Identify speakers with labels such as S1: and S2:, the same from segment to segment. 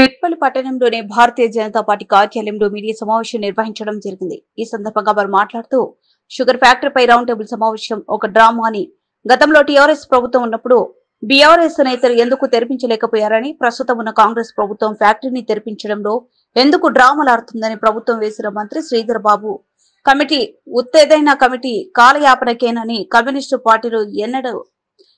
S1: మెట్పల్లి పట్టణంలోని భారతీయ జనతా పార్టీ కార్యాలయంలో మీడియా సమావేశం నిర్వహించడం జరిగింది. ఈ సందర్భంగా వారు మాట్లాడుతూ షుగర్ ఫ్యాక్టరీపై రౌండ్ టేబుల్ సమావేశం ఒక డ్రామా అని, గతంలో టీఆర్ఎస్ ప్రభుత్వం ఉన్నప్పుడు బీఆర్ఎస్ నేతలు ఎందుకు తెరిపించలేకపోయారని, ప్రస్తుతం ఉన్న కాంగ్రెస్ ప్రభుత్వం ఫ్యాక్టరీని తెరిపించడంలో ఎందుకు డ్రామాలాడుతుందని ప్రభుత్వం వేసిన మంత్రి Sridhar Babu committee ఉత్తేదైన committee కాలయాపనకేనని, communist పార్టీలు ఎన్నడూ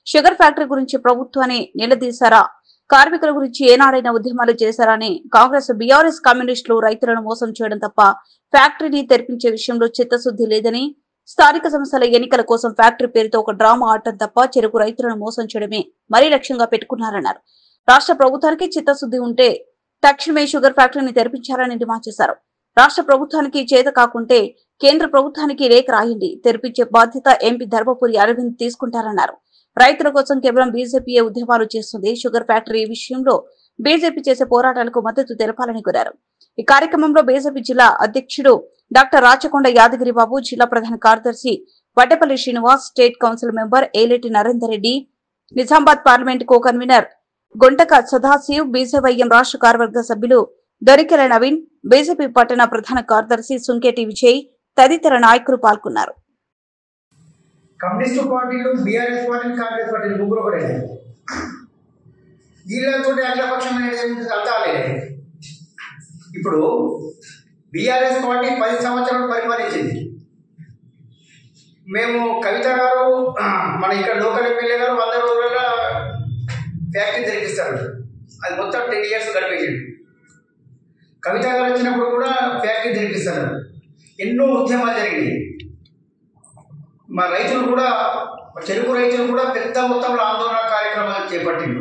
S1: షుగర్ ఫ్యాక్టరీ గురించి ప్రభుత్వాన్ని నిలదీశారా, కార్మికుల గురించి ఏనాడైనా ఉద్యమాలు చేశారని, కాంగ్రెస్ బీఆర్ఎస్ కమ్యూనిస్టులు రైతులను మోసం చేయడం తప్ప ఫ్యాక్టరీని తెరిపించే విషయంలో చిత్తశుద్ధి లేదని, స్థానిక సంస్థల ఎన్నికల కోసం ఫ్యాక్టరీ పేరుతో ఒక డ్రామా ఆడటం తప్ప చెరుకు రైతులను మోసం చేయడమే మరీ లక్ష్యంగా పెట్టుకున్నారన్నారు. రాష్ట్ర ప్రభుత్వానికి చిత్తశుద్ధి ఉంటే తక్షణమే షుగర్ ఫ్యాక్టరీని తెరిపించారని డిమాండ్ చేశారు. రాష్ట్ర ప్రభుత్వానికి చేత కాకుంటే కేంద్ర ప్రభుత్వానికి లేఖ రాయండి, తెరిపించే బాధ్యత ఎంపీ ధర్మపురి అరవింద్ తీసుకుంటారన్నారు. రైతుల కోసం కేవలం బీజేపీయే ఉద్యమాలు చేస్తుంది. షుగర్ ఫ్యాక్టరీ విషయంలో బీజేపీ చేసే పోరాటాలకు మద్దతు తెలపాలని కోరారు. ఈ కార్యక్రమంలో బీజేపీ జిల్లా అధ్యక్షుడు డాక్టర్ రాచకొండ యాదగిరి బాబు, జిల్లా ప్రధాన కార్యదర్శి Vaddepalli Srinivas, state council member Eleti Narender Reddy, Nizamabad parliament co convener Guntaka Sadashiv, BJYM రాష్ట్ర కార్యవర్గ సభ్యులు దొరికెల నవీన్, బీజేపీ పట్టణ ప్రధాన కార్యదర్శి సుంకేటి విజయ్ తదితర నాయకులు పాల్గొన్నారు.
S2: కమ్యూనిస్టు పార్టీలు, బీఆర్ఎస్ పార్టీలు, కాంగ్రెస్ పార్టీలు ముగ్గురు ఒకటే. వీళ్ళతో అఖిలపక్షం అనేది అర్థాలే. ఇప్పుడు బీఆర్ఎస్ పార్టీ 10 సంవత్సరాలు పరిపాలించింది. మేము కవిత గారు, మన ఇక్కడ లోకల్ ఎమ్మెల్యే గారు 100 రోజుల ఫ్యాక్టరీ తెరిపిస్తారు. అది మొత్తం 10 years గడిపేసింది. కవిత గారు వచ్చినప్పుడు కూడా ఫ్యాక్టరీ తెరిపిస్తారు. ఎన్నో ఉద్యమాలు జరిగినాయి. మా రైతులు కూడా, చెరుకు రైతులు కూడా పెద్ద మొత్తంలో ఆందోళన కార్యక్రమాలు చేపట్టిండు.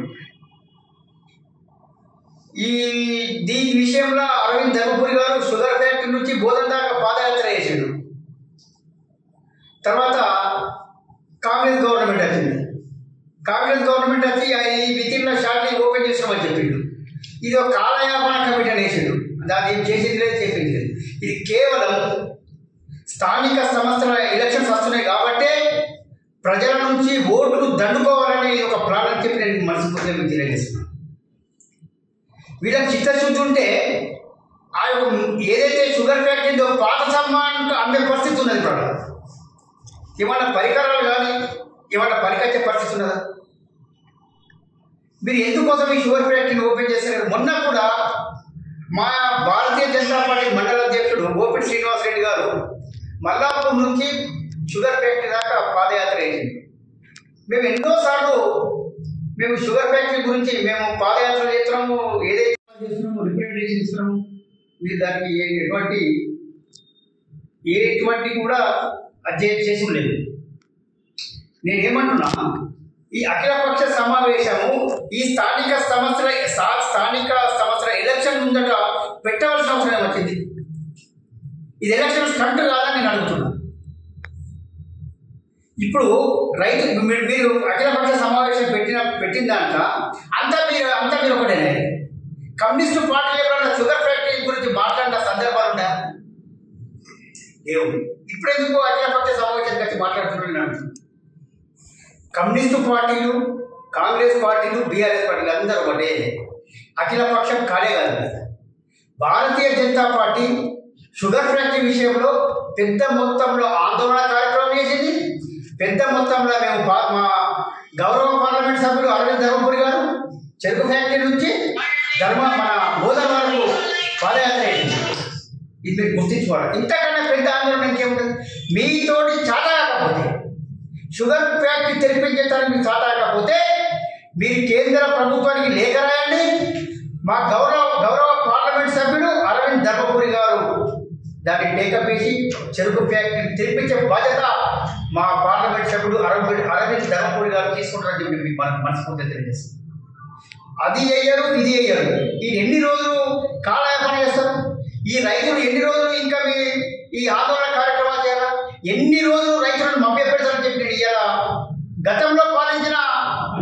S2: దీని విషయంలో అరవింద్ ధర్మపురి గారు షుగర్ ఫ్యాక్టరీ నుంచి బోధన దాకా పాదయాత్ర చేసిండు. తర్వాత కాంగ్రెస్ గవర్నమెంట్ వచ్చింది. కాంగ్రెస్ గవర్నమెంట్ వచ్చి ఈ వితిన్ షార్ట్లీ ఓపెన్ చేస్తామని చెప్పిండు. ఇది ఒక కాలయాపన కమిటీ అని వేసిండు. దాన్ని ఏం చేసింది లేదు, చెప్పింది లేదు. ఇది కేవలం స్థానిక సంస్థల ఎలక్షన్స్ వస్తున్నాయి కాబట్టి ప్రజల నుంచి ఓట్లు దండుకోవాలని ఒక ప్లాన్ అని చెప్పి నేను మనస్ఫూర్తిగా మీకు తెలియజేస్తున్నాను. వీళ్ళకి చిత్తశుద్ధి ఉంటే ఆ యొక్క ఏదైతే షుగర్ ఫ్యాక్టరీ పాత సామాన్లు అమ్మే పరిస్థితి ఉన్నది. ఇప్పుడు ఏమన్నా పరికరాలు కానీ ఏమన్నా పనికొచ్చే పరిస్థితి ఉన్నదా? మీరు ఎందుకోసం ఈ షుగర్ ఫ్యాక్టరీని ఓపెన్ చేశారు? మొన్న కూడా మా భారతీయ జనతా పార్టీ మండల అధ్యక్షుడు గోపిడి శ్రీనివాస్ రెడ్డి గారు మల్లాపూర్ నుంచి షుగర్ ఫ్యాక్టరీ దాకా పాదయాత్ర చేసింది. మేము ఎన్నోసార్లు మేము షుగర్ ఫ్యాక్టరీ గురించి మేము పాదయాత్ర చేస్తున్నాము, ఏదైతే చేస్తున్నాము, రిప్రజెంటేషన్ ఇస్తున్నాము. మీరు దానికి ఎటువంటి కూడా అధ్యయనం చేసి లేదు. నేనేమంటున్నా, ఈ అఖిలపక్ష సమావేశము ఈ స్థానిక సంస్థల ఎలక్షన్ ముందట పెట్టవలసిన అవసరం వచ్చింది. ఇది ఎలక్షన్ స్టంట్ కాదని నేను అడుగుతున్నా. ఇప్పుడు రైతు మీరు అఖిలపక్ష సమావేశం పెట్టిన దాంట్లో అంతా మీరు ఒకటేనా? కమ్యూనిస్టు పార్టీలు ఎప్పుడన్నా షుగర్ ఫ్యాక్టరీ గురించి మాట్లాడిన సందర్భాలు ఉన్నాయా? దేవుడు ఇప్పుడు ఎందుకు అఖిలపక్ష సమావేశం వచ్చి మాట్లాడుతున్నాను నేను అడుగుతున్నాను. కమ్యూనిస్టు పార్టీలు, కాంగ్రెస్ పార్టీలు, బీఆర్ఎస్ పార్టీలు అందరూ ఒకటే. అఖిలపక్షం కాలే కాదు. Bharatiya Janata party sugar factory విషయంలో పెద్ద మొత్తంలో ఆందోళన కార్యక్రమం చేసింది. పెద్ద మొత్తంలో మేము మా గౌరవ పార్లమెంట్ సభ్యులు అరవింద్ ధర్మపురి గారు చెరుకు ఫ్యాక్టరీ నుంచి మన బోధన వరకు పాదయాత్ర చేసింది. ఇది మీరు గుర్తించుకోవాలి. ఇంతకన్నా పెద్ద ఆందోళన ఇంకేముంటుంది? మీతోటి చాట కాకపోతే, షుగర్ ఫ్యాక్టరీ తెరిపించేటానికి మీకు చాట కాకపోతే మీరు కేంద్ర ప్రభుత్వానికి లేఖ రాయండి. మా గౌరవ పార్లమెంట్ సభ్యుడు అరవింద్ ధర్మపురి గారు దాన్ని టేకప్ చేసి చెరుకు ఫ్యాక్టరీ తెరిపించే బాధ్యత మా పార్లమెంట్ సభ్యుడు అరవింద్ ధర్మపురి గారు తీసుకుంటారని చెప్పి మీకు మనస్ఫూర్తిగా తెలియజేస్తారు. అది వేయరు, ఇది వేయరు. ఈ ఎన్ని రోజులు కాలయాపన చేస్తారు? ఈ రైతులు ఎన్ని రోజులు ఇంకా ఈ ఆందోళన కార్యక్రమాలు చేయాలా? ఎన్ని రోజులు రైతులను మభ్యపెడతారని చెప్పి నేను ఇవాళ గతంలో పాలించిన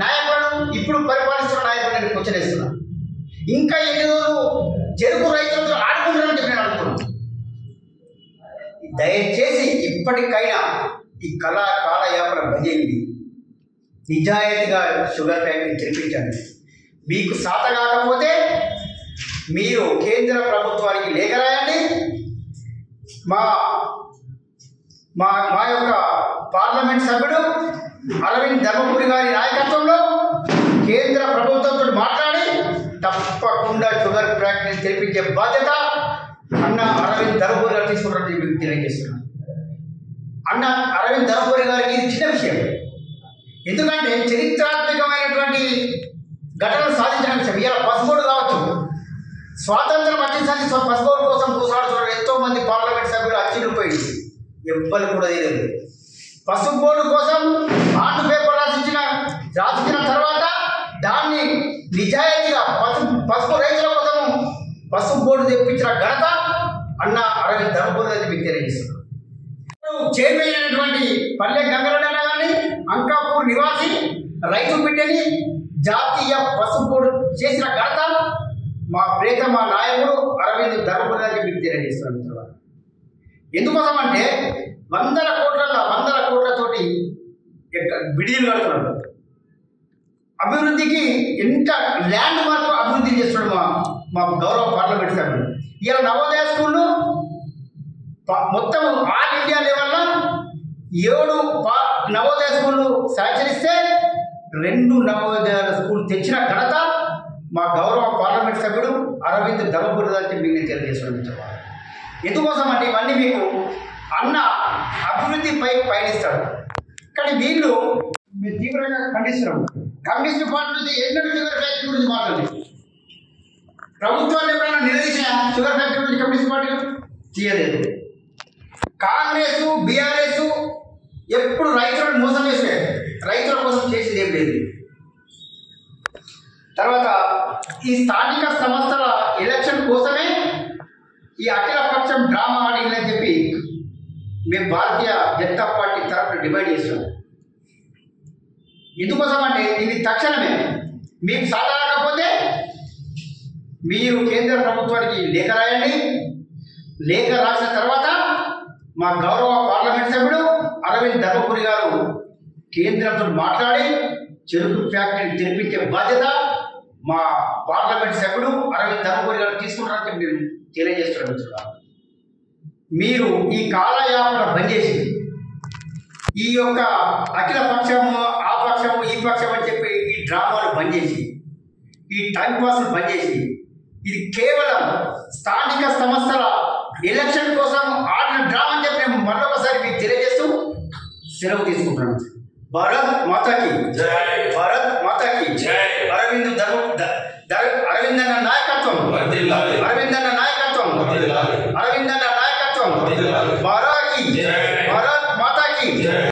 S2: నాయకులను, ఇప్పుడు పరిపాలిస్తున్న నాయకులను నేను క్వశ్చన్ వేస్తున్నాను. ఇంకా ఎన్ని రోజులు చెరుకు రైతులతో ఆడుకుంటారని చెప్పి నేను అనుకున్నాను. దయచేసి ఇప్పటికైనా ఈ కాలయాపన బంద్, నిజాయితీగా షుగర్ ఫ్యాక్టరీ తెరిపించండి. మీకు సాత కాకపోతే మీరు కేంద్ర ప్రభుత్వానికి లేఖ రాయండి. మా మా మా యొక్క పార్లమెంట్ సభ్యుడు అరవింద్ ధర్మపురి గారి నాయకత్వంలో కేంద్ర ప్రభుత్వంతో మాట్లాడి తప్పకుండా షుగర్ ఫ్యాక్టరీ తెరిపించే బాధ్యత అన్న అరవింద్ ధర్మపురి గారు తీసుకుంటారని మీకు తెలియజేస్తున్నాను. అన్న అరవింద్ ధర్మపురి గారికి ఇది చిన్న విషయం, ఎందుకంటే చరిత్రాత్మకమైనటువంటి ఘటనలు సాధించిన విషయం. ఇలా పసుపోడు కావచ్చు, స్వాతంత్రం వచ్చిందని పసుపోడు కోసం కూసాడుతున్నారు ఎంతో మంది పార్లమెంట్ సభ్యులు అచ్చిపోయింది, ఎవ్వరు కూడా తెలియదు. పసుపు బోర్డు కోసం ఆర్ట్ పేపర్ రాసించిన తర్వాత దాన్ని నిజాయితీగా పసుపు రైతుల కోసం పసుపు బోర్డు తెప్పించిన ఘనత అన్న అరవింద్ ధర్మపురి అని మీకు తెలియజేస్తున్నారు. చైర్మన్ అయినటువంటి పల్లె గంగరెడ్డి కానీ అంకాపూర్ నివాసి రైతు బిడ్డని జాతీయ పసుపు బోర్డు చేసిన ఘనత మా ప్రియతమ నాయకుడు అరవింద్ ధర్మపురి అని మీకు తెలియజేస్తున్నారు. ఎందుకోసం అంటే వందల కోట్లతోటి బిడీలు కడుతున్నాడు. అభివృద్ధికి ఎంత ల్యాండ్ మార్క్ అభివృద్ధి చేస్తున్నాడు మా గౌరవ పార్లమెంట్ సభ్యులు. ఇలా నవోదయ స్కూళ్ళు మొత్తం ఆల్ ఇండియా లెవెల్లో 7 నవోదయ స్కూళ్ళు శాంక్షన్ 2 నవోదయ స్కూల్ తెచ్చిన ఘనత మా గౌరవ పార్లమెంట్ సభ్యుడు అరవింద్ ధర్మపురి అని మీకు తెలియజేస్తున్నాడు. ఎందుకోసం అంటే ఇవన్నీ మీకు అన్న అభివృద్ధిపై పయనిస్తాడు. కానీ వీళ్ళు మీరు తీవ్రంగా ఖండిస్తున్నాం. కమ్యూనిస్ట్ పార్టీ నుంచి ఎన్నో షుగర్ ఫ్యాక్టరీ గురించి మాట్లాడింది. ప్రభుత్వాన్ని ఎప్పుడైనా నిలదీసిన షుగర్ ఫ్యాక్టరీ గురించి కమ్యూనిస్ట్ పార్టీలు తీయలేదు. కాంగ్రెస్ బీఆర్ఎస్ ఎప్పుడు రైతులను మోసం చేసే, రైతుల కోసం చేసేది ఏం లేదు. తర్వాత ఈ స్థానిక సంస్థల ఎలక్షన్ కోసమే ఈ అఖిలపక్షం డ్రామా ఆడిందని చెప్పి మేము భారతీయ జనతా పార్టీ తరఫున డిమాండ్ చేస్తున్నాం. ఎందుకోసం అంటే ఇది తక్షణమే మీకు సాధారణకపోతే మీరు కేంద్ర ప్రభుత్వానికి లేఖ రాయండి. లేఖ రాసిన తర్వాత మా గౌరవ పార్లమెంట్ సభ్యుడు అరవింద్ ధర్మపురి గారు కేంద్రంతో మాట్లాడి చెరుకు ఫ్యాక్టరీని తెరిపించే బాధ్యత మా పార్లమెంట్ సభ్యుడు అరవింద్ ధర్మపురి గారు తీసుకుంటారని మేము తెలియజేస్తున్నాం. మీరు ఈ కాలయాపన బంద్ చేసి ఈ యొక్క అఖిల పక్షము ఆ పక్షము ఈ పక్షం అని చెప్పి ఈ డ్రామాలు బంద్ చేసి ఈ టైంపాస్లు బంద్ చేసి ఇది కేవలం స్థానిక సంస్థల ఎలక్షన్ కోసం ఆడిన డ్రామా అని చెప్పి నేను మరొకసారి మీకు తెలియజేస్తూ సెలవు తీసుకుంటున్నాను. భారత్ మాతాకి జై, భారత్ మాతాకి జై. అరవింద్ అన్న నాయకత్వం, అరవింద్ అన్న నాయకత్వం, అరవింద్ అన్న నాయకత్వం, భారత్ మాతాకి జై.